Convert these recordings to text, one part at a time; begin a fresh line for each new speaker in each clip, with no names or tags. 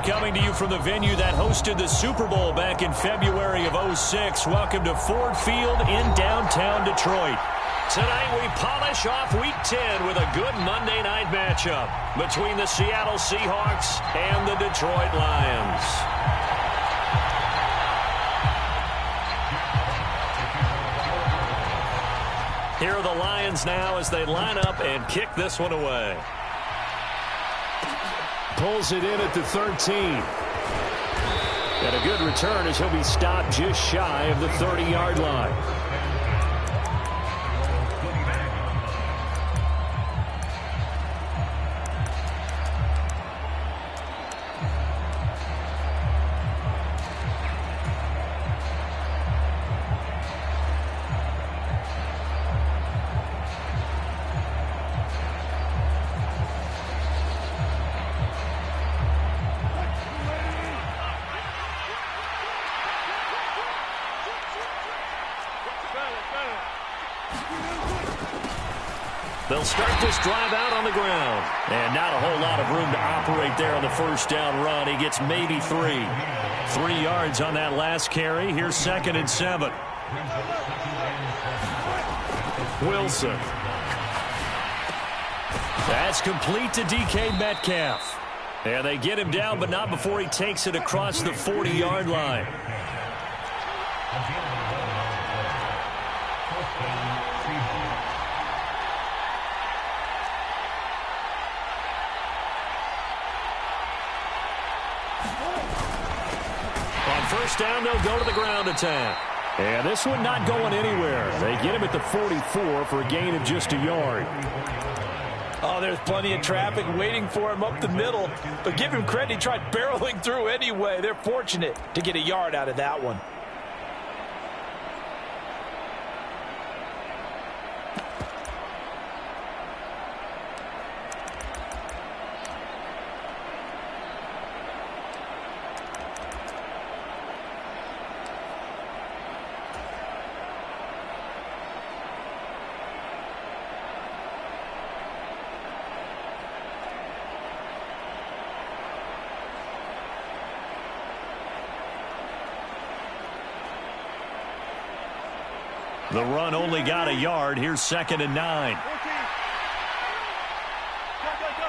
coming to you from the venue that hosted the Super Bowl back in February of '06. Welcome to Ford Field in downtown Detroit. Tonight we polish off Week 10 with a good Monday night matchup between the Seattle Seahawks and the Detroit Lions. Here are the Lions now as they line up and kick this one away. Pulls it in at the 13. And a good return as he'll be stopped just shy of the 30-yard line. They'll start this drive out on the ground. And not a whole lot of room to operate there on the first down run. He gets maybe 3. 3 yards on that last carry. Here's 2nd and 7. Wilson. That's complete to DK Metcalf. And they get him down, but not before he takes it across the 40-yard line. First down, they'll go to the ground attack. And this one not going anywhere. They get him at the 44 for a gain of just a yard.
Oh, there's plenty of traffic waiting for him up the middle. But give him credit, he tried barreling through anyway. They're fortunate to get a yard out of that one.
The run only got a yard. Here's 2nd and 9.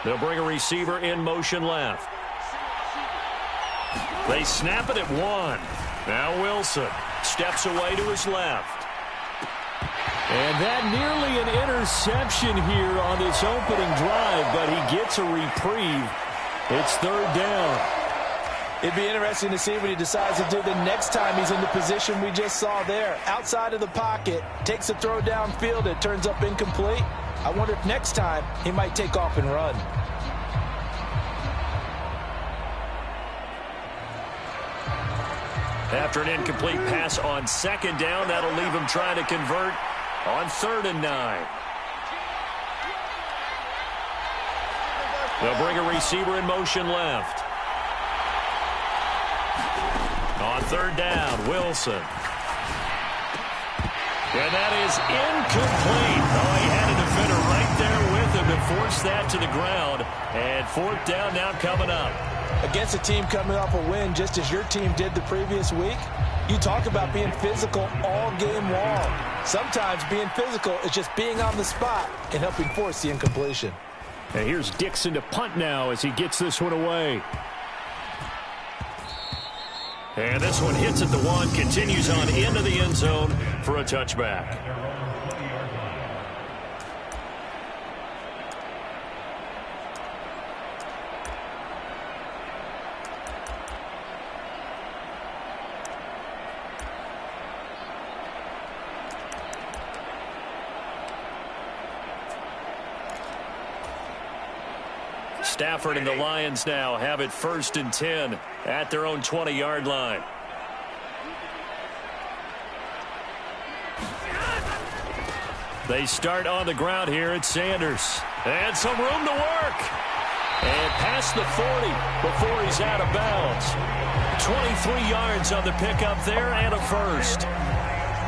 They'll bring a receiver in motion left. They snap it at 1. Now Wilson steps away to his left. And that nearly an interception here on this opening drive, but he gets a reprieve. It's 3rd down.
It'd be interesting to see what he decides to do the next time he's in the position we just saw there. Outside of the pocket, takes a throw downfield, it turns up incomplete. I wonder if next time he might take off and run.
After an incomplete pass on 2nd down, that'll leave him trying to convert on 3rd and 9. They'll bring a receiver in motion left. On 3rd down, Wilson. And that is incomplete. Oh, he had a defender right there with him to force that to the ground. And 4th down now coming up.
Against a team coming off a win, just as your team did the previous week, you talk about being physical all game long. Sometimes being physical is just being on the spot and helping force the incompletion.
And here's Dixon to punt now as he gets this one away. And this one hits at the 1, continues on into the end zone for a touchback. Stafford and the Lions now have it 1st and 10 at their own 20-yard line. They start on the ground here at Sanders. And some room to work. And past the 40 before he's out of bounds. 23 yards on the pickup there and a first.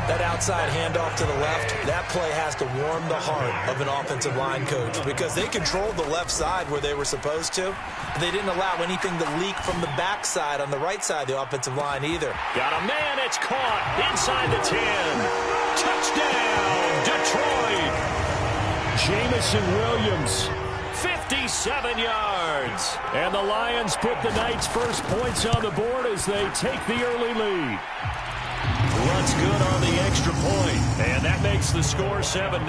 That outside handoff to the left, that play has to warm the heart of an offensive line coach because they controlled the left side where they were supposed to. But they didn't allow anything to leak from the backside on the right side of the offensive line either.
Got a man, it's caught inside the 10. Touchdown, Detroit. Jamison Williams, 57 yards. And the Lions put the Knights' first points on the board as they take the early lead. Runs good on the extra point, and that makes the score 7-0.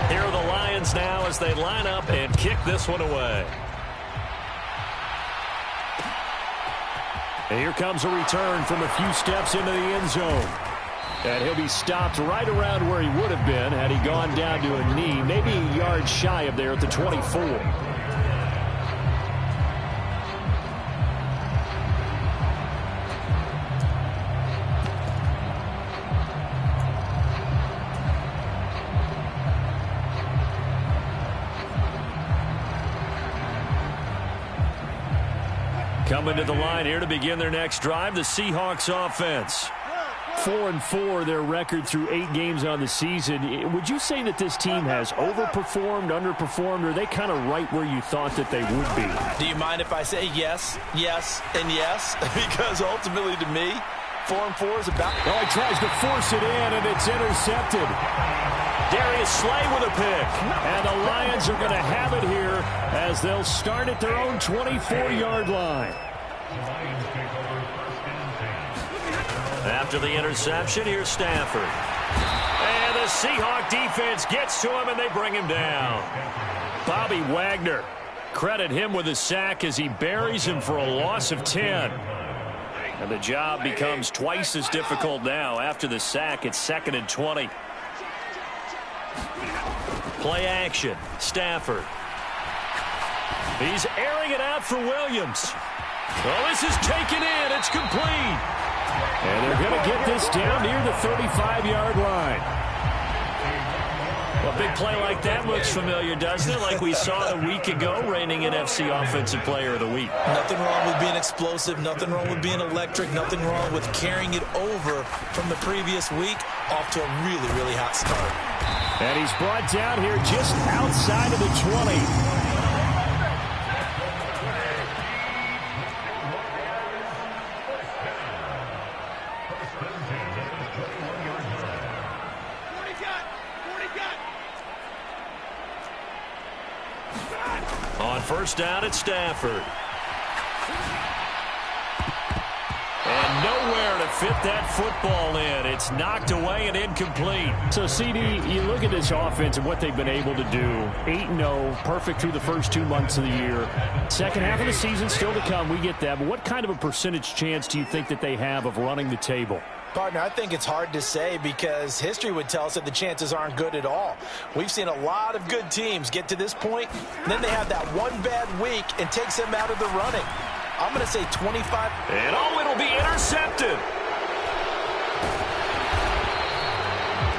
Here are the Lions now as they line up and kick this one away. And here comes a return from a few steps into the end zone. And he'll be stopped right around where he would have been had he gone down to a knee, maybe a yard shy of there at the 24. Coming to the line here to begin their next drive, the Seahawks offense. 4-4 their record through 8 games on the season. Would you say that this team has overperformed, underperformed, or are they kind of right where you thought that they would be?
Do you mind if I say yes, yes, and yes? Because ultimately to me, 4-4 is about...
Oh, he tries to force it in, and it's intercepted. Darius Slay with a pick. And the Lions are going to have it here as they'll start at their own 24-yard line. After the interception, here's Stafford. And the Seahawk defense gets to him, and they bring him down. Bobby Wagner. Credit him with a sack as he buries him for a loss of 10. And the job becomes twice as difficult now. After the sack, it's 2nd and 20. Play action. Stafford. He's airing it out for Williams. Well, this is taken in. It's complete. And they're going to get this down near the 35-yard line. A big play like that looks familiar, doesn't it? Like we saw a week ago, reigning NFC Offensive Player of the Week.
Nothing wrong with being explosive. Nothing wrong with being electric. Nothing wrong with carrying it over from the previous week off to a really, really hot start.
And he's brought down here just outside of the 20. On first down, it's Stafford. And nowhere to fit that football in. It's knocked away and incomplete. So, CD, you look at this offense and what they've been able to do. 8-0, perfect through the first 2 months of the year. Second half of the season still to come. We get that. But what kind of a percentage chance do you think that they have of running the table?
Partner, I think it's hard to say because history would tell us that the chances aren't good at all. We've seen a lot of good teams get to this point, and then they have that one bad week and takes them out of the running. I'm going to say 25.
And it'll be intercepted.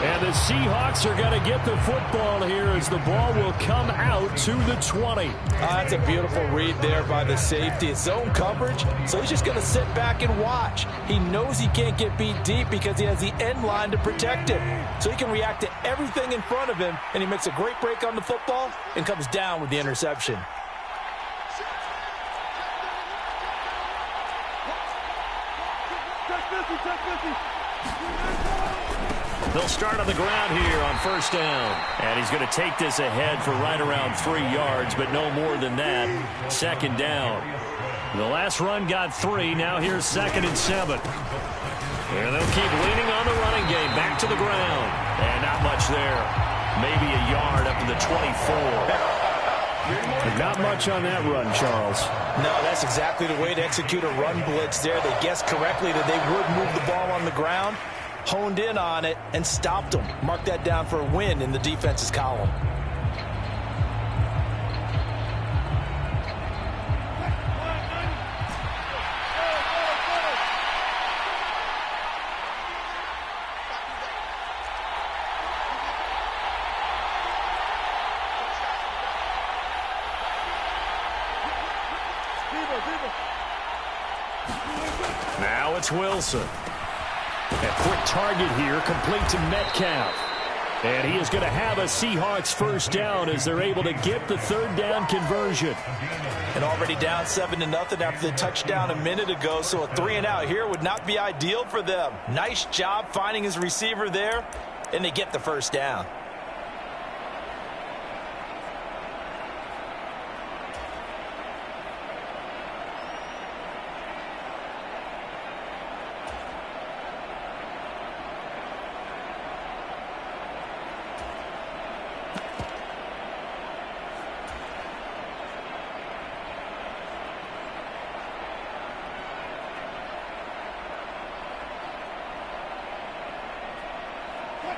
And the Seahawks are going to get the football here as the ball will come out to the 20.
That's a beautiful read there by the safety. It's zone coverage, so he's just going to sit back and watch. He knows he can't get beat deep because he has the end line to protect him. So he can react to everything in front of him, and he makes a great break on the football and comes down with the interception.
They'll start on the ground here on first down. And he's going to take this ahead for right around 3 yards, but no more than that. Second down. The last run got 3. Now here's 2nd and 7. And they'll keep leaning on the running game. Back to the ground. And not much there. Maybe a yard up to the 24.
Not much on that run, Charles.
No, that's exactly the way to execute a run blitz there. They guessed correctly that they would move the ball on the ground, honed in on it, and stopped them. Mark that down for a win in the defense's column.
Now it's Wilson. A quick target here, complete to Metcalf. And he is going to have a Seahawks first down as they're able to get the third down conversion.
And already down 7-0 after the touchdown a minute ago, so a 3-and-out here would not be ideal for them. Nice job finding his receiver there, and they get the first down.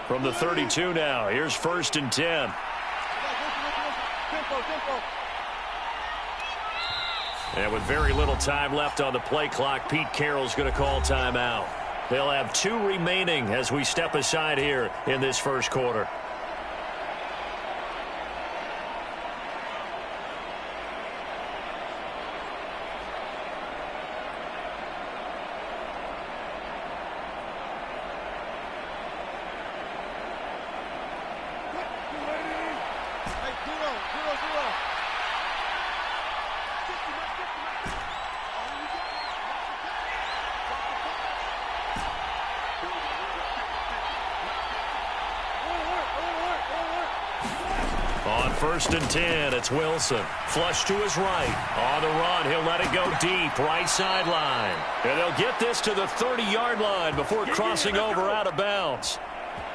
From the 32 now, here's 1st and 10. And with very little time left on the play clock, Pete Carroll's going to call timeout. They'll have 2 remaining as we step aside here in this first quarter. On 1st and 10, it's Wilson. Flush to his right. On the run, he'll let it go deep. Right sideline. And they'll get this to the 30-yard line before crossing over out of bounds.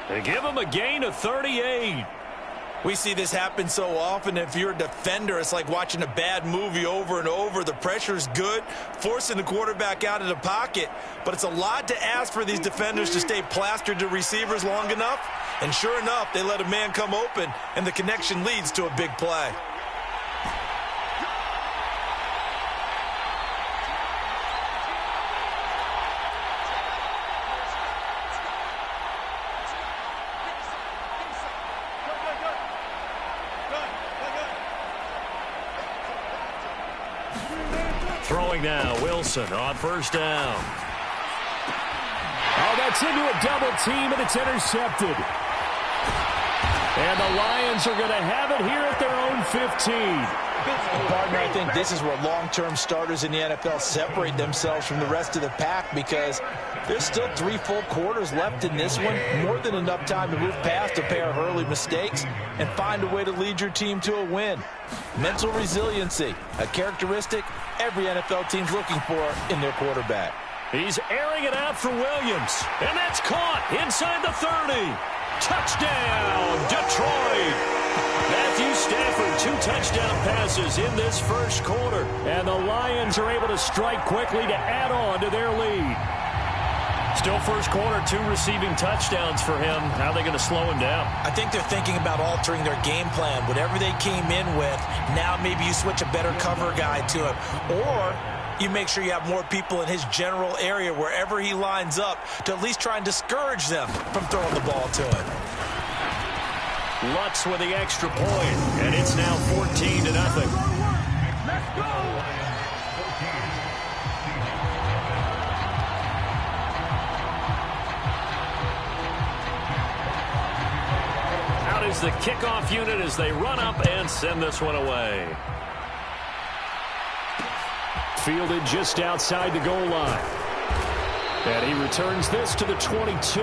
They give him a gain of 38.
We see this happen so often. If you're a defender, it's like watching a bad movie over and over. The pressure's good, forcing the quarterback out of the pocket. But it's a lot to ask for these defenders to stay plastered to receivers long enough. And sure enough, they let a man come open, and the connection leads to a big play.
Throwing now, Wilson on 1st down. Oh, that's into a double team, and it's intercepted. And the Lions are going to have it here at their own 15.
Partner, I think this is where long-term starters in the NFL separate themselves from the rest of the pack, because there's still 3 full quarters left in this one. More than enough time to move past a pair of early mistakes and find a way to lead your team to a win. Mental resiliency, a characteristic every NFL team's looking for in their quarterback.
He's airing it out for Williams, and that's caught inside the 30. Touchdown, Detroit. Matthew Stafford, 2 touchdown passes in this first quarter. And the Lions are able to strike quickly to add on to their lead. Still first quarter, 2 receiving touchdowns for him. How are they going to slow him down?
I think they're thinking about altering their game plan. Whatever they came in with, now maybe you switch a better cover guy to him. Or you make sure you have more people in his general area wherever he lines up to at least try and discourage them from throwing the ball to him.
Lutz with the extra point, and it's now 14-0.
Let's go!
Out is the kickoff unit as they run up and send this one away. Fielded just outside the goal line. And he returns this to the 22.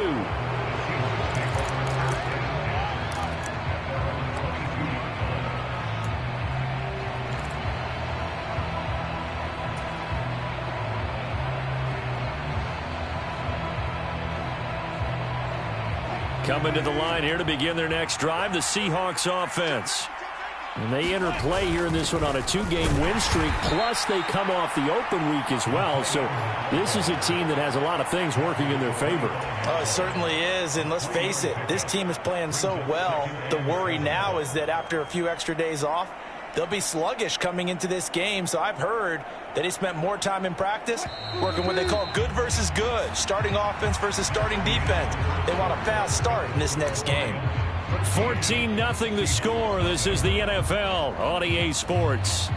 Coming to the line here to begin their next drive, the Seahawks offense. And they enter play here in this one on a 2-game win streak, plus they come off the open week as well. So this is a team that has a lot of things working in their favor.
Oh, it certainly is, and let's face it, this team is playing so well. The worry now is that after a few extra days off, they'll be sluggish coming into this game. So I've heard that they spent more time in practice working what they call good versus good, starting offense versus starting defense. They want a fast start in this next game.
14-0 the score. This is the NFL on EA Sports.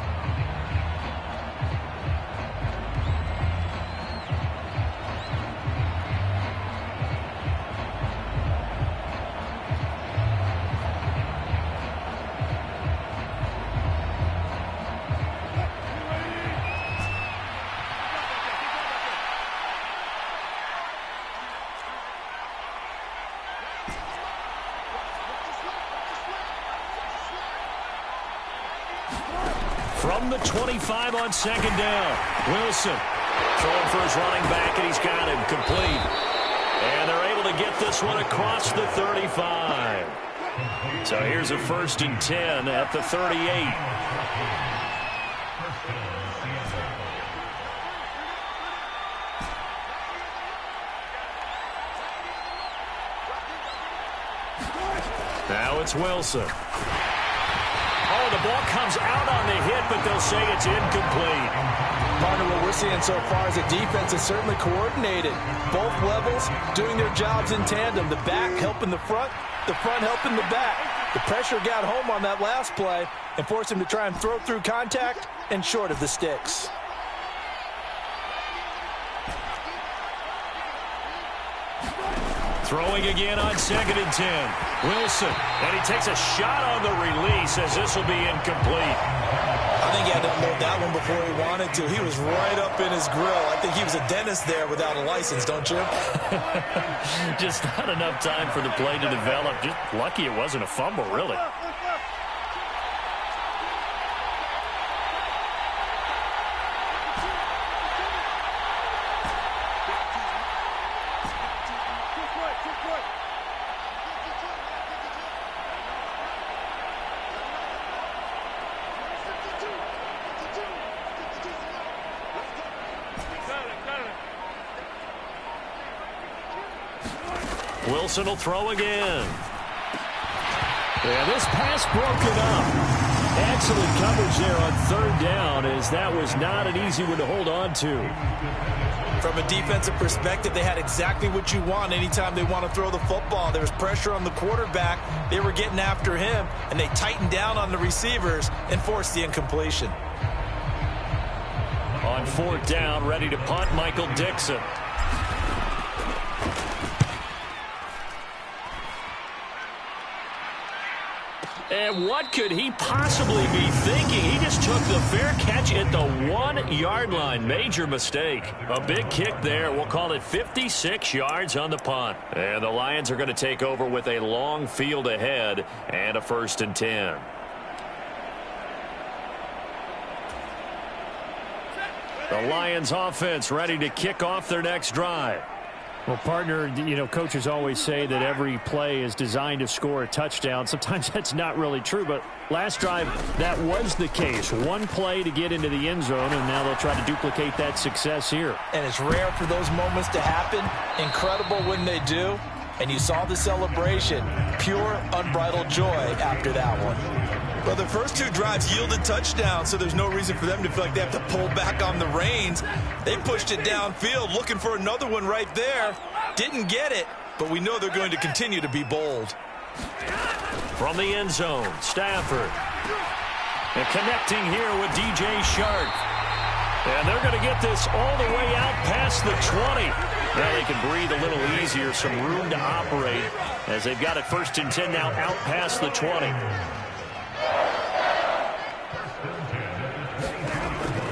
From the 25 on second down. Wilson throwing for his running back, and he's got him complete. And they're able to get this one across the 35. So here's a 1st and 10 at the 38. Now it's Wilson. Oh, the ball comes out on the hit, but they'll say it's incomplete.
Partner, what we're seeing so far is a defense is certainly coordinated. Both levels doing their jobs in tandem. The back helping the front helping the back. The pressure got home on that last play and forced him to try and throw through contact and short of the sticks.
Throwing again on 2nd and 10. Wilson, and he takes a shot on the release as this will be incomplete.
I think he had to unload that one before he wanted to. He was right up in his grill. I think he was a dentist there without a license, don't you?
Just not enough time for the play to develop. Just lucky it wasn't a fumble, really. Wilson will throw again. And this pass broken up. Excellent coverage there on 3rd down, as that was not an easy one to hold on to.
From a defensive perspective, they had exactly what you want anytime they want to throw the football. There was pressure on the quarterback. They were getting after him, and they tightened down on the receivers and forced the incompletion.
On 4th down, ready to punt, Michael Dixon. And what could he possibly be thinking? He just took the fair catch at the 1-yard line. Major mistake. A big kick there. We'll call it 56 yards on the punt. And the Lions are going to take over with a long field ahead and a 1st and 10. The Lions offense ready to kick off their next drive.
Well, partner, you know, coaches always say that every play is designed to score a touchdown. Sometimes that's not really true, but last drive, that was the case. One play to get into the end zone, and now they'll try to duplicate that success here.
And it's rare for those moments to happen. Incredible when they do. And you saw the celebration. Pure, unbridled joy after that one. Well, the first 2 drives yielded touchdowns, so there's no reason for them to feel like they have to pull back on the reins. They pushed it downfield, looking for another one right there. Didn't get it, but we know they're going to continue to be bold.
From the end zone, Stafford. And connecting here with DJ Shark. And they're going to get this all the way out past the 20. Now they can breathe a little easier, some room to operate as they've got it 1st and 10 now out past the 20.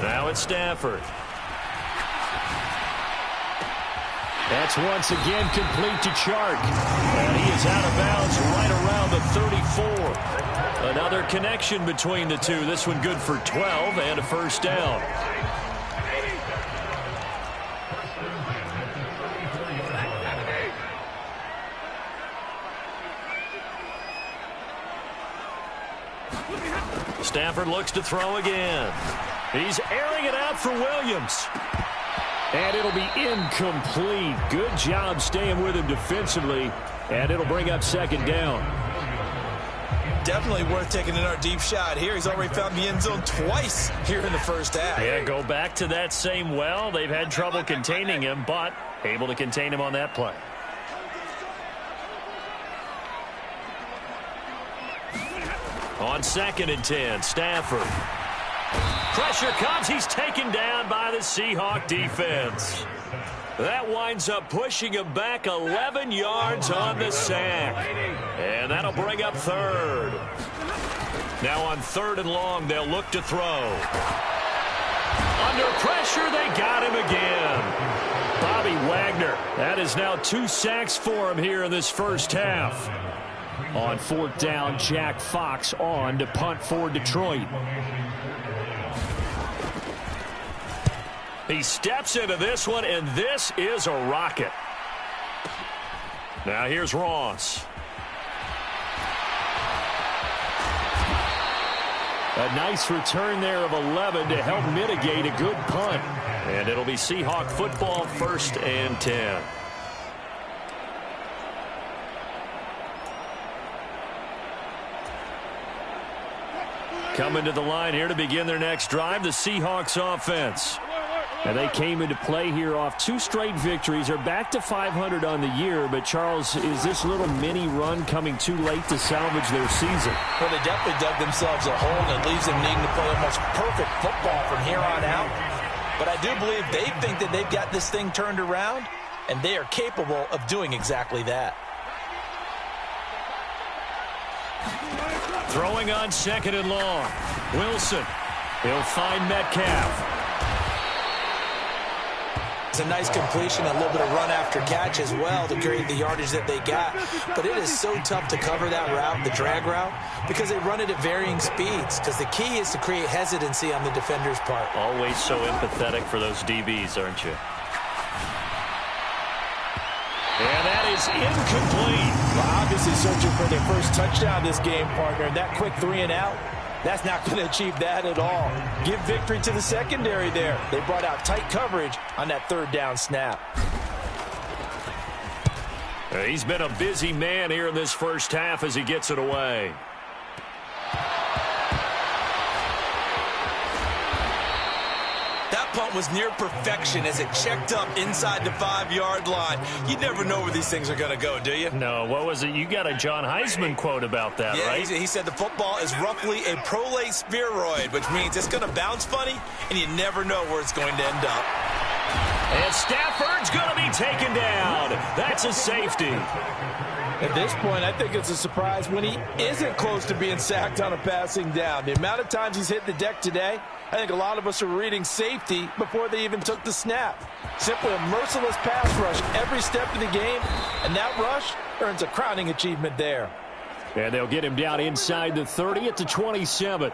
Now it's Stafford.
That's once again complete to Chark.
And he is out of bounds right around the 34. Another connection between the two. This one good for 12 and a 1st down. Stafford looks to throw again. He's airing it out for Williams.
And it'll be incomplete. Good job staying with him defensively. And it'll bring up 2nd down.
Definitely worth taking another deep shot here. He's already found the end zone twice here in the first half.
Yeah, go back to that same well. They've had trouble containing him, but able to contain him on that play. On 2nd and 10, Stafford. Pressure comes. He's taken down by the Seahawk defense. That winds up pushing him back 11 yards on the sack. And that'll bring up 3rd. Now on 3rd and long, they'll look to throw. Under pressure, they got him again. Bobby Wagner. That is now 2 sacks for him here in this first half.
On 4th down, Jack Fox on to punt for Detroit.
He steps into this one, and this is a rocket. Now here's Ross.
A nice return there of 11 to help mitigate a good punt.
And it'll be Seahawk football, 1st and 10. Coming to the line here to begin their next drive, the Seahawks offense.
And they came into play here off 2 straight victories. They're back to 500 on the year. But, Charles, is this little mini run coming too late to salvage their season?
Well, they definitely dug themselves a hole, and it leaves them needing to play almost perfect football from here on out. But I do believe they think that they've got this thing turned around, and they are capable of doing exactly that.
Throwing on 2nd and long. Wilson. He'll find Metcalf.
It's a nice completion, a little bit of run after catch as well to create the yardage that they got. But it is so tough to cover that route, the drag route, because they run it at varying speeds. Because the key is to create hesitancy on the defender's part.
Always so empathetic for those DBs, aren't you? And that is incomplete.
Well, obviously searching for their first touchdown this game, partner. And that quick 3 and out, that's not going to achieve that at all. Give victory to the secondary there. They brought out tight coverage on that 3rd down snap.
He's been a busy man here in this first half as he gets it away.
That punt was near perfection as it checked up inside the 5-yard line. You never know where these things are going to go, do you?
No, what was it? You got a John Heisman quote about that,
yeah,
right?
He said the football is roughly a prolate spheroid, which means it's going to bounce funny, and you never know where it's going to end up.
And Stafford's going to be taken down. That's a safety.
At this point, I think it's a surprise when he isn't close to being sacked on a passing down. The amount of times he's hit the deck today, I think a lot of us are reading safety before they even took the snap. Simply a merciless pass rush every step of the game, and that rush earns a crowning achievement there.
And they'll get him down inside the 30 at the 27.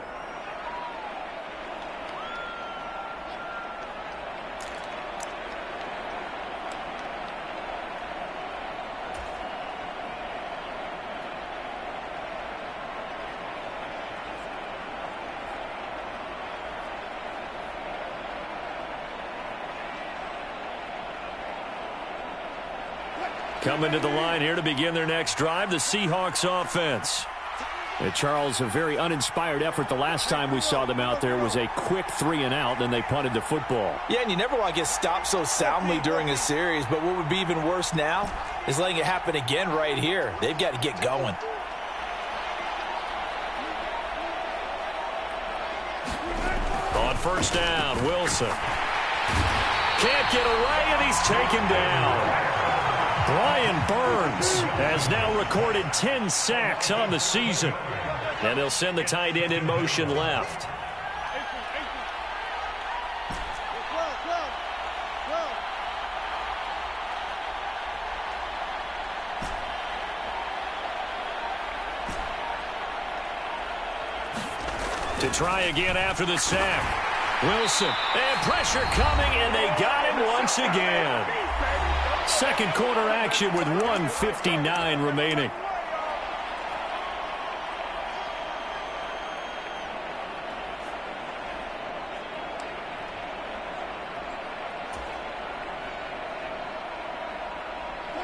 Coming to the line here to begin their next drive, the Seahawks offense.
And Charles, a very uninspired effort. The last time we saw them out there was a quick 3 and out, then they punted the football.
Yeah, and you never want to get stopped so soundly during a series, but what would be even worse now is letting it happen again right here. They've got to get going.
On 1st down, Wilson. Can't get away, and he's taken down. Brian Burns has now recorded 10 sacks on the season. And they'll send the tight end in motion left. To try again after the sack. Wilson, and pressure coming, and they got him once again. Second quarter action with 1:59 remaining.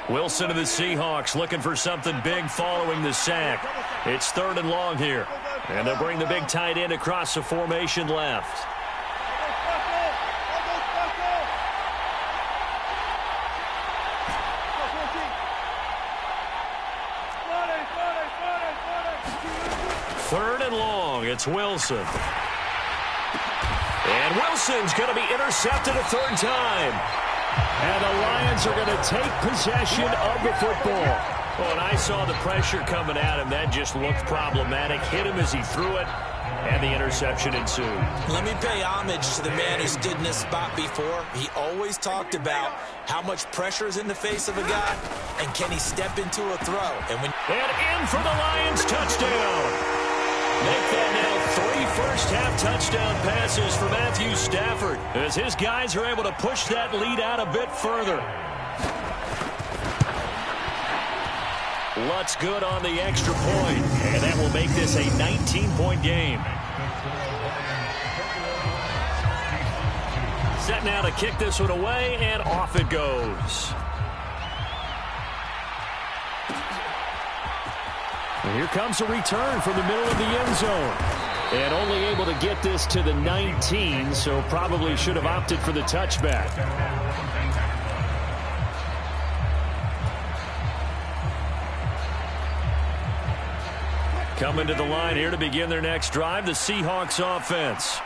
Wilson of the Seahawks looking for something big following the sack. It's 3rd and long here. And they'll bring the big tight end across the formation left. Third and long, it's Wilson. And Wilson's going to be intercepted a 3rd time.
And the Lions are going to take possession of the football.
Well, and I saw the pressure coming at him. That just looked problematic. Hit him as he threw it, and the interception ensued.
Let me pay homage to the man who stood in this spot before. He always talked about how much pressure is in the face of a guy, and can he step into a throw. And in for the Lions touchdown. Make that now 3
first-half touchdown passes for Matthew Stafford as his guys are able to push that lead out a bit further. Lutz good on the extra point, and that will make this a 19-point game. Set now to kick this one away, and off it goes. And here comes a return from the middle of the end zone. And only able to get this to the 19, so probably should have opted for the touchback. Coming to the line here to begin their next drive, the Seahawks offense.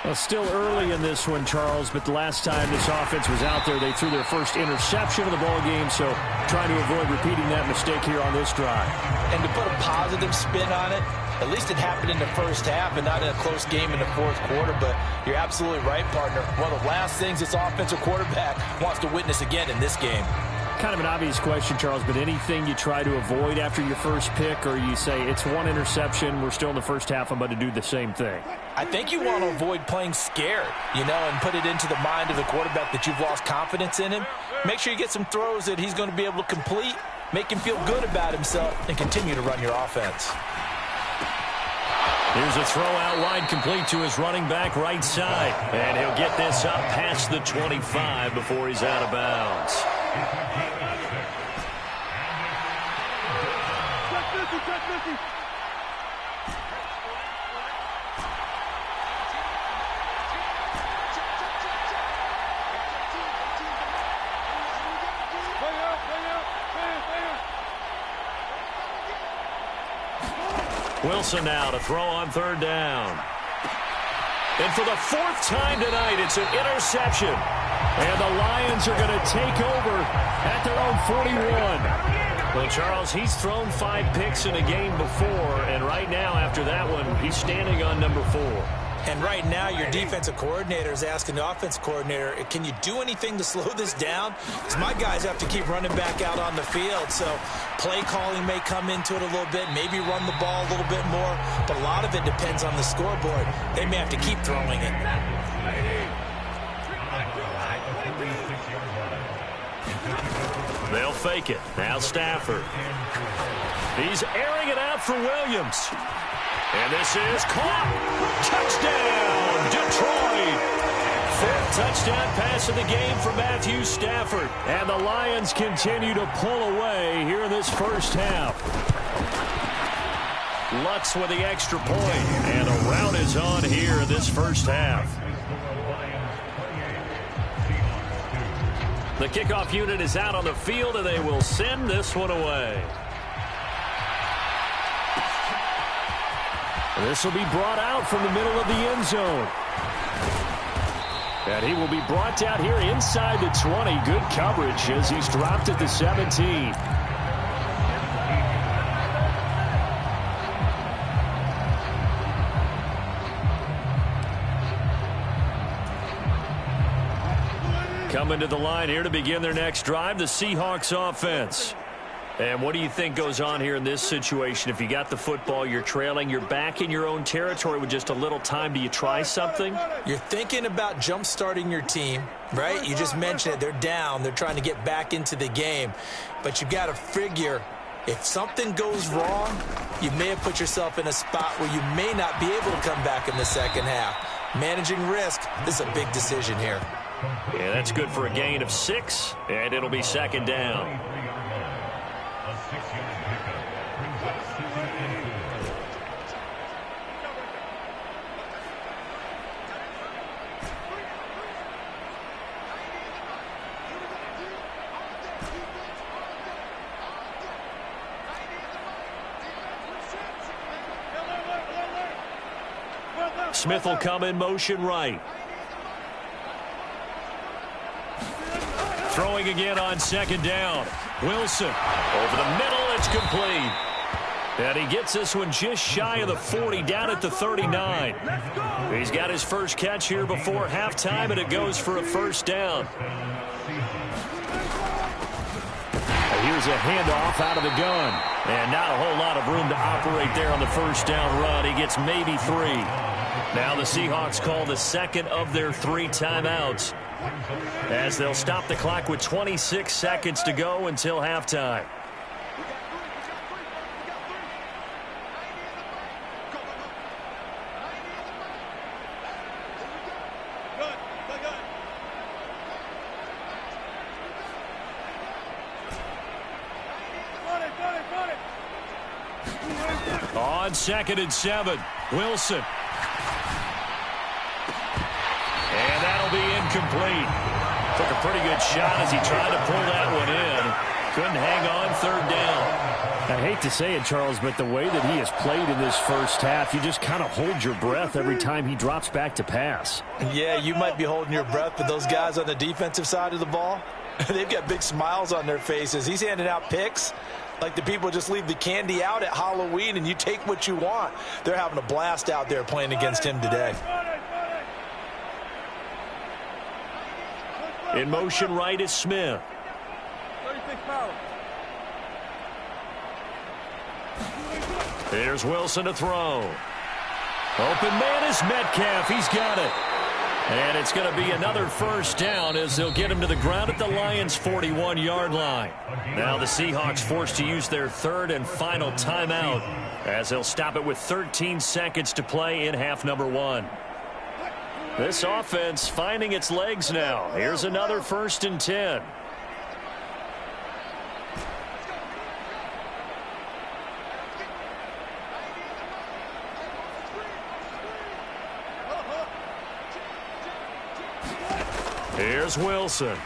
Well, still early in this one, Charles, but the last time this offense was out there, they threw their first interception of the ball game, so trying to avoid repeating that mistake here on this drive.
And to put a positive spin on it, at least it happened in the first half and not in a close game in the fourth quarter, but you're absolutely right, partner. One of the last things this offensive quarterback wants to witness again in this game.
Kind of an obvious question, Charles, but anything you try to avoid after your first pick, or you say it's one interception, we're still in the first half, I'm about to do the same thing?
I think you want to avoid playing scared, and put it into the mind of the quarterback that you've lost confidence in him. Make sure you get some throws that he's going to be able to complete, make him feel good about himself, and continue to run your offense.
Here's a throw out wide, complete to his running back right side. And he'll get this up past the 25 before he's out of bounds. Wilson now to throw on third down. And for the fourth time tonight, it's an interception. And the Lions are going to take over at their own 41. Well, Charles, he's thrown 5 picks in a game before, and right now, after that one, he's standing on number 4.
And right now, your defensive coordinator is asking the offensive coordinator, can you do anything to slow this down? Because my guys have to keep running back out on the field. So play calling may come into it a little bit, maybe run the ball a little bit more. But a lot of it depends on the scoreboard. They may have to keep throwing it.
They'll fake it. Now Stafford. He's airing it out for Williams. And this is caught. Touchdown, Detroit. 4th touchdown pass of the game for Matthew Stafford. And the Lions continue to pull away here in this first half. Lutz with the extra point. And a rout is on here in this first half. The kickoff unit is out on the field, and they will send this one away. This will be brought out from the middle of the end zone. And he will be brought down here inside the 20. Good coverage as he's dropped at the 17. Coming to the line here to begin their next drive, the Seahawks offense. And what do you think goes on here in this situation? If you got the football, you're trailing, you're back in your own territory with just a little time. Do you try something?
You're thinking about jump-starting your team, right? You just mentioned it. They're down. They're trying to get back into the game. But you've got to figure, if something goes wrong, you may have put yourself in a spot where you may not be able to come back in the second half. Managing risk, this is a big decision here.
Yeah, that's good for a gain of 6, and it'll be second down. Smith will come in motion right. Throwing again on second down. Wilson over the middle. It's complete. And he gets this one just shy of the 40, down at the 39. He's got his first catch here before halftime, and it goes for a first down. And here Here's a handoff out of the gun. And not a whole lot of room to operate there on the first down run. He gets maybe 3. Now the Seahawks call the second of their 3 timeouts, as they'll stop the clock with 26 seconds to go until halftime. On 2nd and 7, Wilson. And that'll be incomplete. Took a pretty good shot as he tried to pull that one in. Couldn't hang on 3rd down.
I hate to say it, Charles, but the way that he has played in this first half, you just kind of hold your breath every time he drops back to pass.
Yeah, you might be holding your breath, but those guys on the defensive side of the ball, they've got big smiles on their faces. He's handing out picks like the people just leave the candy out at Halloween and you take what you want. They're having a blast out there playing against him today.
In motion right is Smith.
36 foul.
There's Wilson to throw. Open man is Metcalf. He's got it. And it's going to be another first down as they'll get him to the ground at the Lions' 41-yard line. Now the Seahawks forced to use their 3rd and final timeout as they'll stop it with 13 seconds to play in half number 1. This offense finding its legs now. Here's another 1st and 10. Here's Wilson.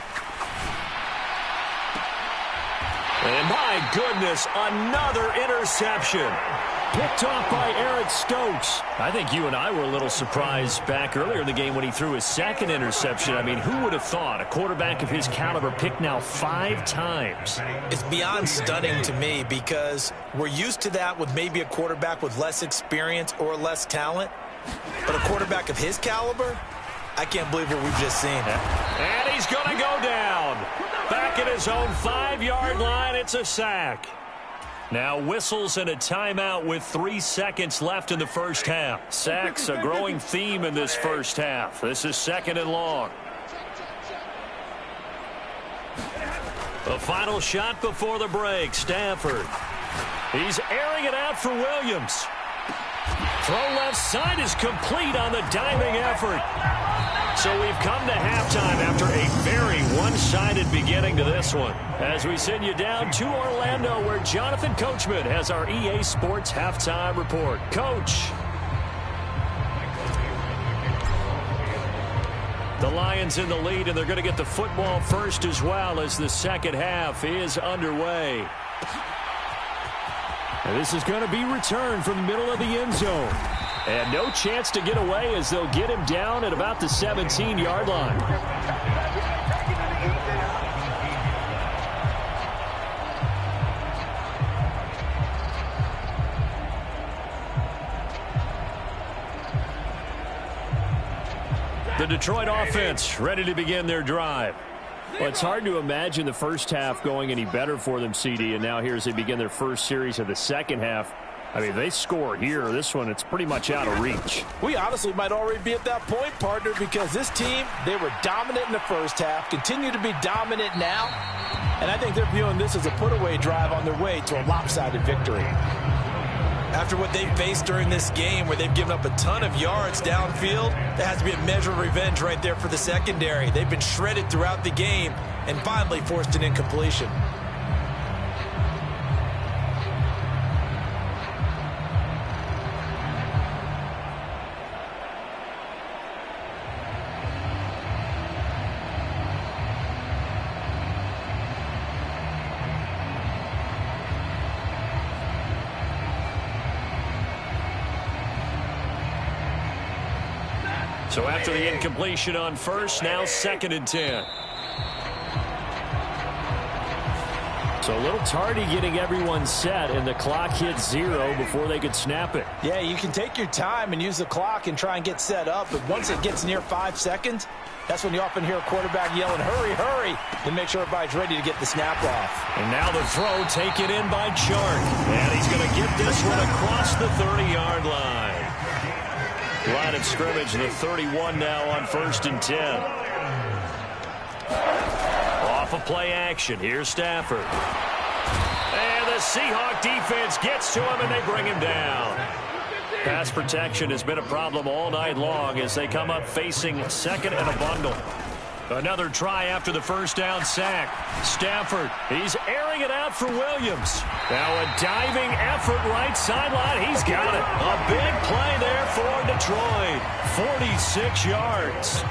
And my goodness, another interception. Picked off by Eric Stokes. I think you and I were a little surprised back earlier in the game when he threw his 2nd interception. I mean, who would have thought a quarterback of his caliber picked now 5 times?
It's beyond stunning to me because we're used to that with maybe a quarterback with less experience or less talent. But a quarterback of his caliber, I can't believe what we've just seen.
And he's going to go down. Back at his own 5-yard line, it's a sack. Now whistles and a timeout with 3 seconds left in the first half. Sacks a growing theme in this first half. This is 2nd and long. The final shot before the break, Stafford. He's airing it out for Williams. Throw left side is complete on the diving effort. So we've come to halftime after a very one-sided beginning to this one, as we send you down to Orlando, where Jonathan Coachman has our EA Sports halftime report. Coach. The Lions in the lead, and they're going to get the football first as well as the second half is underway. And this is going to be returned from the middle of the end zone. And no chance to get away as they'll get him down at about the 17-yard line. The Detroit offense ready to begin their drive. Well, it's hard to imagine the first half going any better for them, CD, and now here as they begin their first series of the second half. I mean, they score here. This one, it's pretty much out of reach.
We honestly might already be at that point, partner, because this team, they were dominant in the first half, continue to be dominant now, and I think they're viewing this as a put-away drive on their way to a lopsided victory.
After what they've faced during this game, where they've given up a ton of yards downfield, there has to be a measure of revenge right there for the secondary. They've been shredded throughout the game and finally forced an incompletion.
So after the incompletion on first, now 2nd and 10.
So a little tardy getting everyone set, and the clock hit 0 before they could snap it.
Yeah, you can take your time and use the clock and try and get set up, but once it gets near 5 seconds, that's when you often hear a quarterback yelling, hurry, hurry, to make sure everybody's ready to get the snap off.
And now the throw taken in by Chark. And he's going to get this one across the 30-yard line. Line of scrimmage, the 31 now on 1st and 10. Off of play action. Here's Stafford. And the Seahawk defense gets to him, and they bring him down. Pass protection has been a problem all night long as they come up facing second and a bundle. Another try after the first down sack. Stafford, he's airing it out for Williams. Now a diving effort right sideline. He's got it. A big play there for Detroit. 46 yards.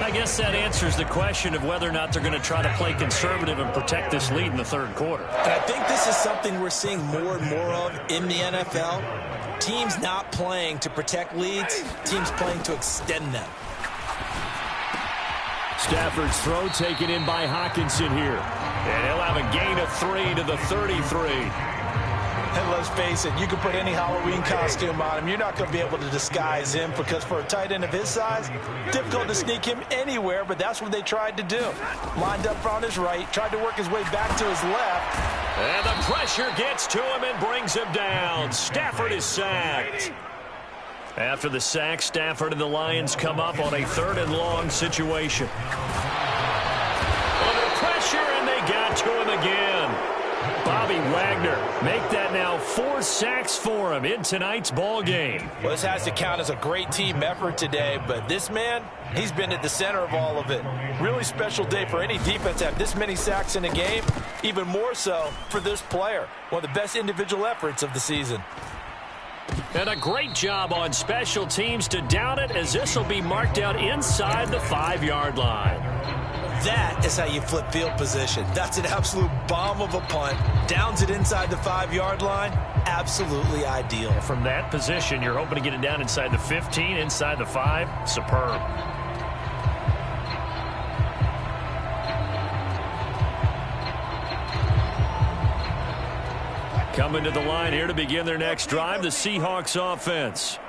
I guess that answers the question of whether or not they're going to try to play conservative and protect this lead in the third quarter.
And I think this is something we're seeing more and more of in the NFL. Teams not playing to protect leads, teams playing to extend them.
Stafford's throw taken in by Hockenson here.
And he'll have a gain of 3 to the 33.
And let's face it, you can put any Halloween costume on him. You're not going to be able to disguise him because for a tight end of his size, difficult to sneak him anywhere, but that's what they tried to do. Lined up on his right, tried to work his way back to his left.
And the pressure gets to him and brings him down. Stafford is sacked. After the sack, Stafford and the Lions come up on a 3rd and long situation. Under pressure, and they got to him again. Bobby Wagner make that now 4 sacks for him in tonight's ball game.
Well, this has to count as a great team effort today, but this man, he's been at the center of all of it. Really special day for any defense to have this many sacks in a game, even more so for this player. One of the best individual efforts of the season.
And a great job on special teams to down it, as this will be marked out inside the 5-yard line.
That is how you flip field position. That's an absolute bomb of a punt. Downs it inside the 5-yard line. Absolutely ideal.
From that position, you're hoping to get it down inside the 15, inside the 5. Superb. Coming to the line here to begin their next drive, the Seahawks offense.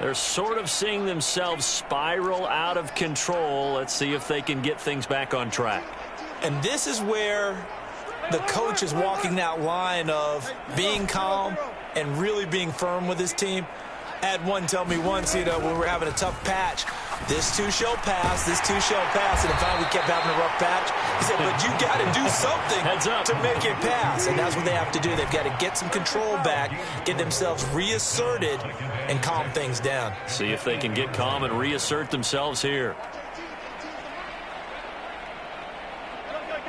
They're sort of seeing themselves spiral out of control. Let's see if they can get things back on track.
And this is where the coach is walking that line of being calm and really being firm with his team. I had one tell me once, when we were having a tough patch, this too shall pass, this too shall pass, and finally we kept having a rough patch. He said, but you got to do something to make it pass, and that's what they have to do. They've got to get some control back, get themselves reasserted, and calm things down.
See if they can get calm and reassert themselves here.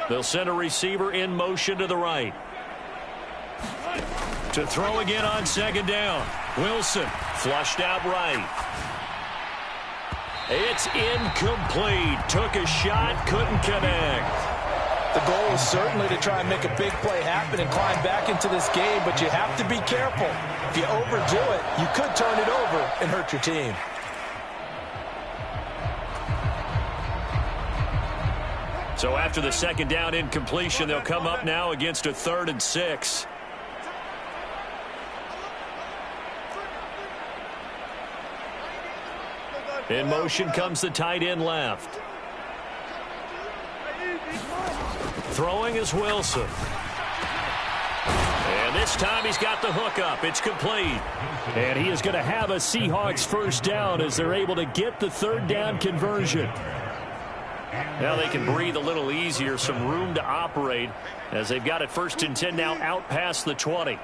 They'll send a receiver in motion to the right. To throw again on 2nd down. Wilson flushed out right. It's incomplete. Took a shot, couldn't connect.
The goal is certainly to try and make a big play happen and climb back into this game, but you have to be careful. If you overdo it, you could turn it over and hurt your team.
So after the 2nd down incompletion, they'll come up now against a 3rd and 6. In motion comes the tight end left. Throwing is Wilson. And this time he's got the hook up. It's complete.
And he is going to have a Seahawks 1st down as they're able to get the 3rd down conversion.
Now they can breathe a little easier, some room to operate as they've got it 1st and 10 now out past the 20.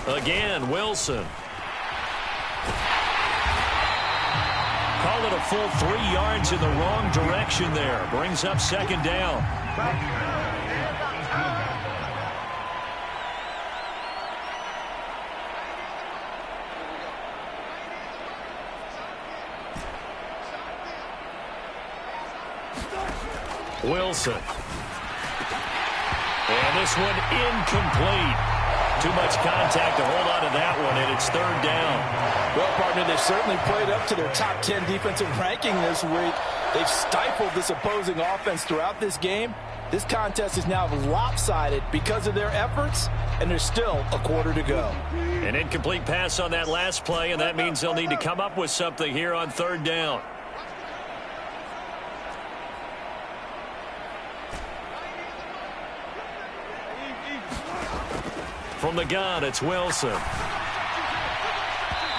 Again, Wilson. Call it a full 3 yards in the wrong direction there. Brings up 2nd down. Wilson. And this one incomplete. Too much contact to hold on to that one, and it's third down.
Well, partner, they've certainly played up to their top 10 defensive ranking this week. They've stifled this opposing offense throughout this game. This contest is now lopsided because of their efforts, and there's still a quarter to go.
An incomplete pass on that last play, and that means they'll need to come up with something here on third down. From the gun, it's Wilson.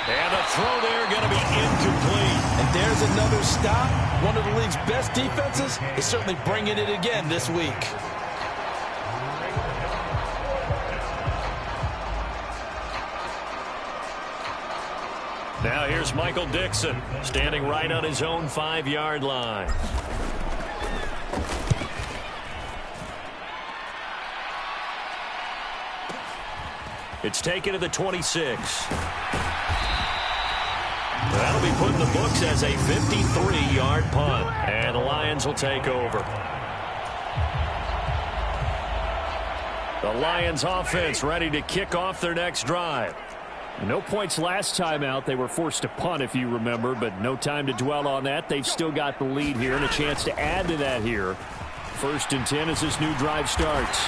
And the throw there going to be incomplete.
And there's another stop. One of the league's best defenses is certainly bringing it again this week.
Now here's Michael Dixon, standing right on his own 5-yard line. It's taken to the 26. That'll be put in the books as a 53-yard punt. And the Lions will take over. The Lions offense ready to kick off their next drive.
No points last time out. They were forced to punt, if you remember, but no time to dwell on that. They've still got the lead here and a chance to add to that here. 1st and 10 as this new drive starts.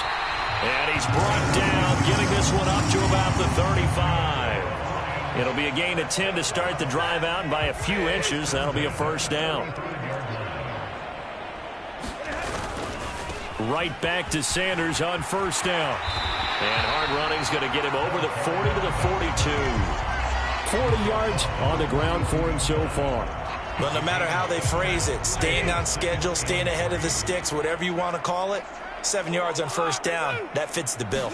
And he's brought down, getting this one up to about the 35. It'll be a gain of 10 to start the drive out, and by a few inches, that'll be a first down. Right back to Sanders on first down. And hard running's going to get him over the 40 to the 42.
40 yards on the ground for him so far.
Well, no matter how they phrase it, staying on schedule, staying ahead of the sticks, whatever you want to call it, 7 yards on first down, that fits the bill.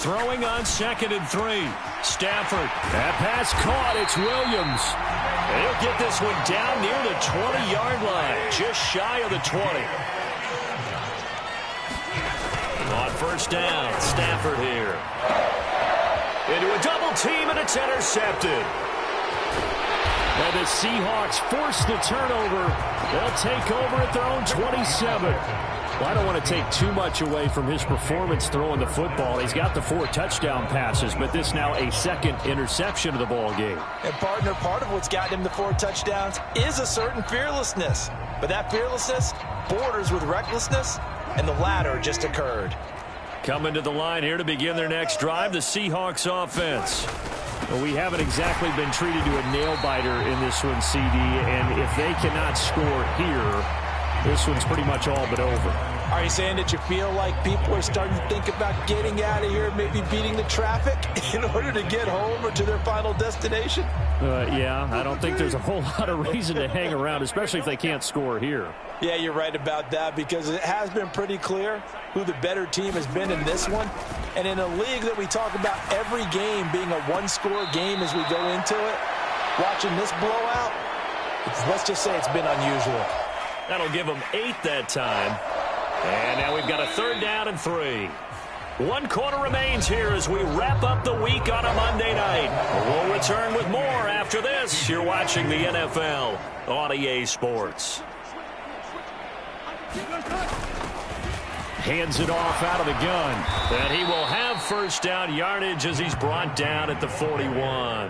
Throwing on 2nd and 3. Stafford.
That pass caught. It's Williams.
And he'll get this one down near the 20-yard line, just shy of the 20. On first down, Stafford here. Into a double team, and it's intercepted.
And the Seahawks force the turnover. They'll take over at their own 27. Well, I don't want to take too much away from his performance throwing the football. He's got the 4 touchdown passes, but this now a 2nd interception of the ball game.
And, partner, part of what's gotten him the 4 touchdowns is a certain fearlessness. But that fearlessness borders with recklessness, and the latter just occurred.
Coming to the line here to begin their next drive, the Seahawks offense.
Well, we haven't exactly been treated to a nail-biter in this one, CD, and if they cannot score here, this one's pretty much all but over.
Are you saying that you feel like people are starting to think about getting out of here, maybe beating the traffic in order to get home or to their final destination?
Yeah, I don't think there's a whole lot of reason to hang around, especially if they can't score here.
Yeah, you're right about that, because it has been pretty clear who the better team has been in this one. And in a league that we talk about every game being a one-score game as we go into it, watching this blowout, let's just say it's been unusual.
That'll give them 8 that time. And now we've got a 3rd down and 3. 1 quarter remains here as we wrap up the week on a Monday night. We'll return with more after this. You're watching the NFL on EA Sports.
Hands it off out of the gun.
And he will have first down yardage as he's brought down at the 41.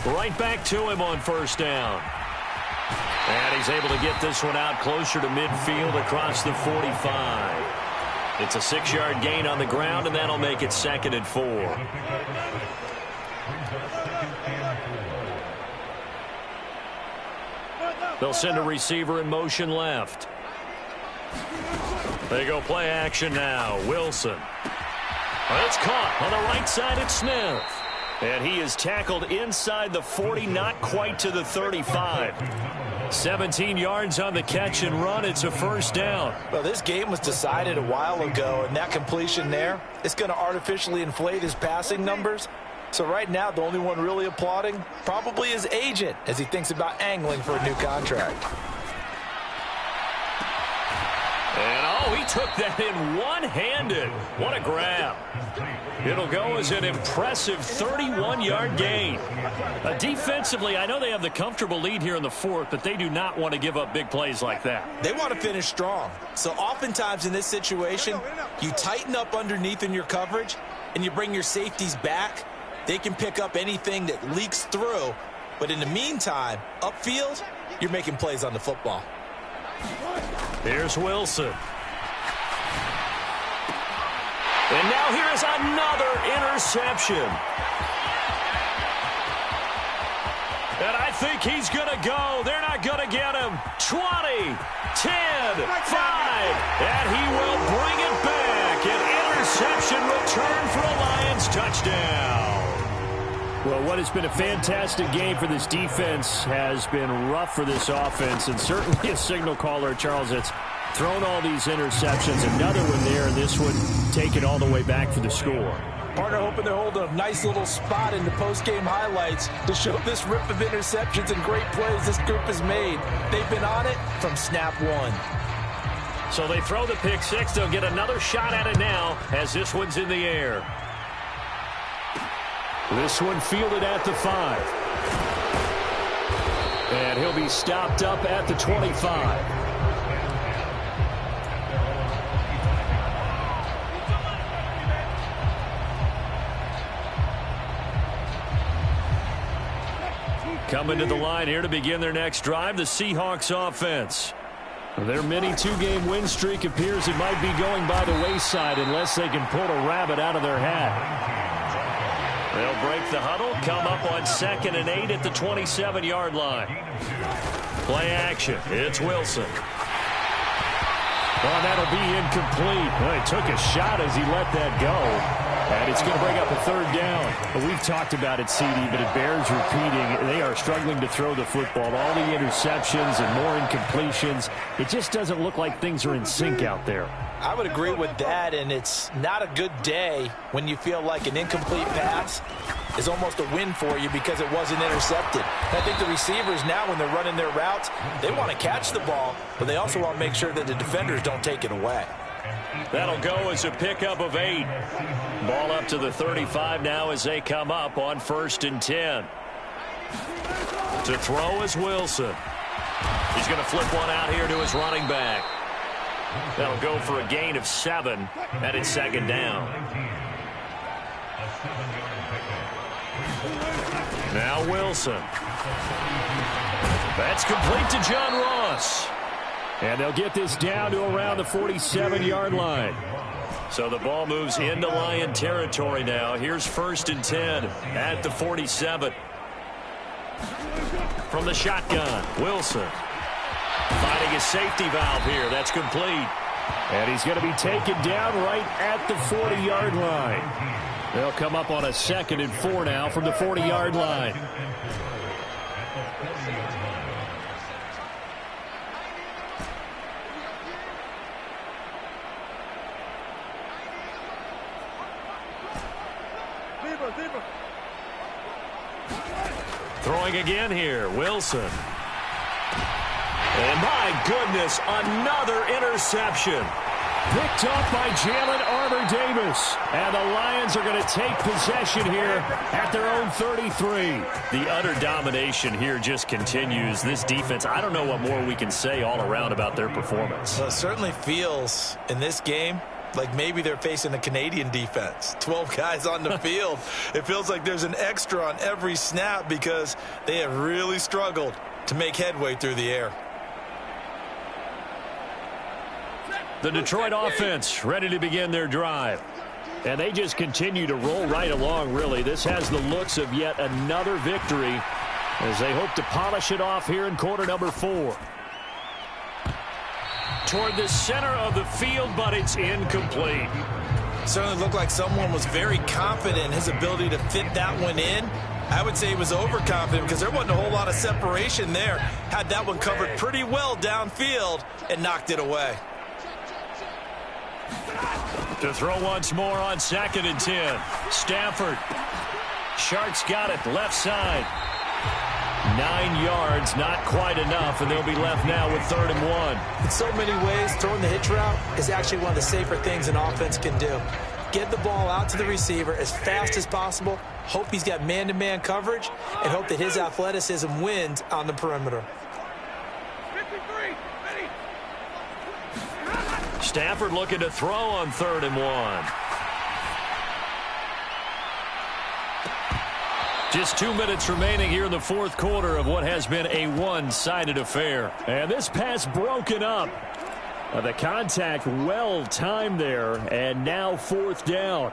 Right back to him on first down. And he's able to get this one out closer to midfield across the 45. It's a 6-yard gain on the ground, and that'll make it 2nd and 4. They'll send a receiver in motion left. They go play action now. Wilson. It's caught on the right side at Smith. And he is tackled inside the 40, not quite to the 35. 17 yards on the catch and run. It's a first down.
Well, this game was decided a while ago, and that completion there, it's going to artificially inflate his passing numbers. So right now, the only one really applauding probably his agent as he thinks about angling for a new contract.
And, oh, he took that in one-handed. What a grab. It'll go as an impressive 31-yard gain. Defensively, I know they have the comfortable lead here in the fourth, but they do not want to give up big plays like that.
They want to finish strong. So oftentimes in this situation, you tighten up underneath in your coverage, and you bring your safeties back. They can pick up anything that leaks through. But in the meantime, upfield, you're making plays on the football.
Here's Wilson. And now here's another interception. And I think he's going to go. They're not going to get him. 20, 10, 5. And he will bring it back. An interception return for a Lions touchdown.
Well, what has been a fantastic game for this defense has been rough for this offense, and certainly a signal caller, Charles, that's thrown all these interceptions. Another one there, and this one taken all the way back for the score.
Partner hoping to hold a nice little spot in the post-game highlights to show this rip of interceptions and great plays this group has made. They've been on it from snap one.
So they throw the pick six. They'll get another shot at it now as this one's in the air. This one fielded at the 5. And he'll be stopped up at the 25. Coming to the line here to begin their next drive, the Seahawks offense. Their mini two-game win streak appears it might be going by the wayside unless they can pull a rabbit out of their hat. They'll break the huddle, come up on 2nd and 8 at the 27-yard line. Play action. It's Wilson. Oh, that'll be incomplete. Well, he took a shot as he let that go. And it's going to bring up a 3rd down. Well, we've talked about it, CD, but it bears repeating. They are struggling to throw the football. All the interceptions and more incompletions. It just doesn't look like things are in sync out there.
I would agree with that, and it's not a good day when you feel like an incomplete pass is almost a win for you because it wasn't intercepted. And I think the receivers now, when they're running their routes, they want to catch the ball, but they also want to make sure that the defenders don't take it away.
That'll go as a pickup of 8. Ball up to the 35 now as they come up on 1st and 10. To throw is Wilson. He's going to flip one out here to his running back. That'll go for a gain of 7, and it's 2nd down. Now Wilson. That's complete to John Ross.
And they'll get this down to around the 47-yard line.
So the ball moves into Lion territory now. Here's 1st and 10 at the 47. From the shotgun, Wilson. Finding a safety valve here. That's complete.
And he's going to be taken down right at the 40-yard line. They'll come up on a 2nd and 4 now from the 40-yard line.
Throwing again here, Wilson. And my goodness, another interception.
Picked off by Jalen Armour-Davis. And the Lions are going to take possession here at their own 33.
The utter domination here just continues. This defense, I don't know what more we can say all around about their performance.
Well, it certainly feels in this game like maybe they're facing a Canadian defense. 12 guys on the field. It feels like there's an extra on every snap because they have really struggled to make headway through the air.
The Detroit offense ready to begin their drive.
And they just continue to roll right along, really. This has the looks of yet another victory as they hope to polish it off here in quarter number 4.
Toward the center of the field, but it's incomplete.
Certainly looked like someone was very confident in his ability to fit that one in. I would say he was overconfident because there wasn't a whole lot of separation there. Had that one covered pretty well downfield and knocked it away.
To throw once more on 2nd and 10. Stafford. Sharks got it, left side. 9 yards, not quite enough, and they'll be left now with 3rd and 1.
In so many ways, throwing the hitch route is actually one of the safer things an offense can do. Get the ball out to the receiver as fast as possible, hope he's got man-to-man coverage, and hope that his athleticism wins on the perimeter.
Stafford looking to throw on 3rd and 1. Just 2 minutes remaining here in the fourth quarter of what has been a one-sided affair. And this pass broken up. The contact well timed there, and now 4th down.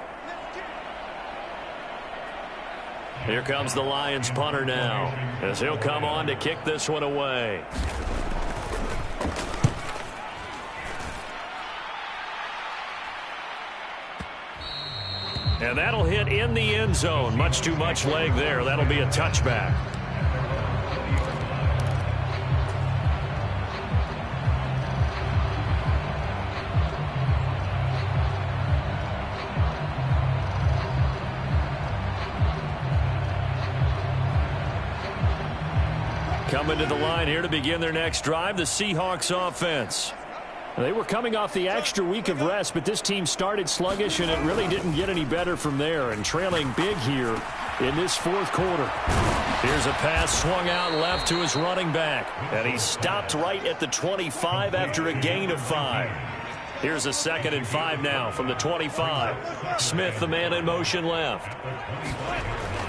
Here comes the Lions punter now, as he'll come on to kick this one away. And that'll hit in the end zone. Much too much leg there. That'll be a touchback. Coming to the line here to begin their next drive, the Seahawks offense. They were coming off the extra week of rest, but this team started sluggish, and it really didn't get any better from there, and trailing big here in this fourth quarter. Here's a pass swung out left to his running back, and he stopped right at the 25 after a gain of 5. Here's a 2nd and 5 now from the 25. Smith, the man in motion left.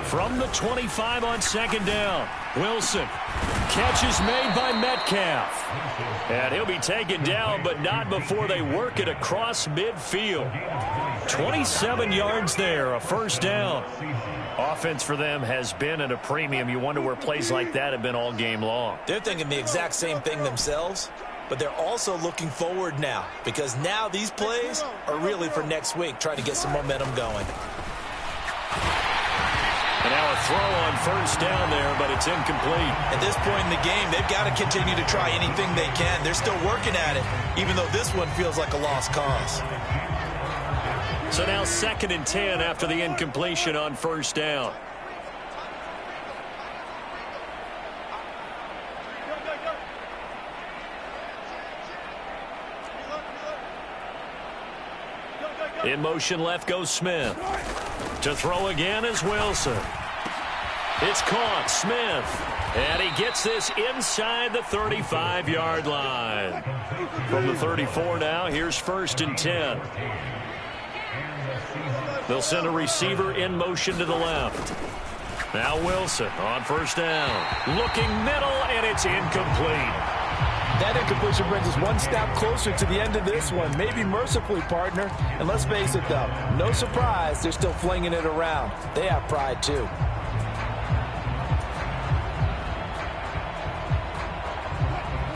From the 25 on 2nd down, Wilson. Catch is made by Metcalf. And he'll be taken down, but not before they work it across midfield. 27 yards there, a 1st down. Offense for them has been at a premium. You wonder where plays like that have been all game long.
They're thinking the exact same thing themselves, but they're also looking forward now, because now these plays are really for next week, trying to get some momentum going.
And now a throw on 1st down there, but it's incomplete.
At this point in the game, they've got to continue to try anything they can. They're still working at it, even though this one feels like a lost cause.
So now 2nd and 10 after the incompletion on 1st down. In motion left goes Smith. To throw again is Wilson. It's caught, Smith. And he gets this inside the 35-yard line. From the 34 now, here's 1st and 10. They'll send a receiver in motion to the left. Now Wilson on 1st down. Looking middle, and it's incomplete.
That incompletion brings us one step closer to the end of this one. Maybe mercifully, partner. And let's face it, though, no surprise, they're still flinging it around. They have pride, too.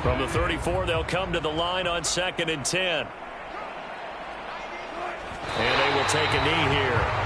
From the 34, they'll come to the line on 2nd and 10. And they will take a knee here.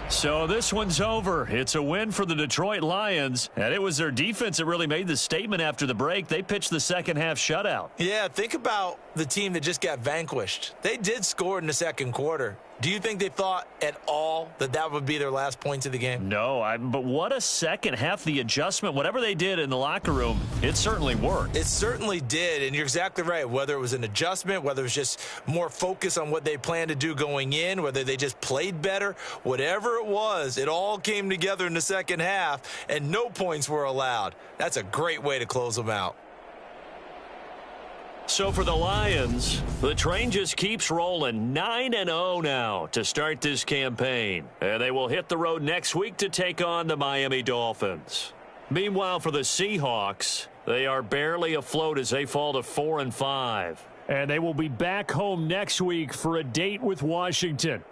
So this one's over. It's a win for the Detroit Lions, and it was their defense that really made the statement after the break. They pitched the second-half shutout.
Yeah, think about the team that just got vanquished. They did score in the second quarter. Do you think they thought at all that that would be their last points of the game?
No, but what a second half. The adjustment, whatever they did in the locker room, it certainly worked.
It certainly did, and you're exactly right. Whether it was an adjustment, whether it was just more focus on what they planned to do going in, whether they just played better, whatever it was, it all came together in the second half, and no points were allowed. That's a great way to close them out.
So for the Lions, the train just keeps rolling. 9-0 now to start this campaign. And they will hit the road next week to take on the Miami Dolphins. Meanwhile, for the Seahawks, they are barely afloat as they fall to 4-5.
And they will be back home next week for a date with Washington.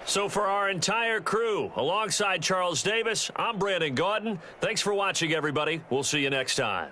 So for our entire crew, alongside Charles Davis, I'm Brandon Gaudin. Thanks for watching, everybody. We'll see you next time.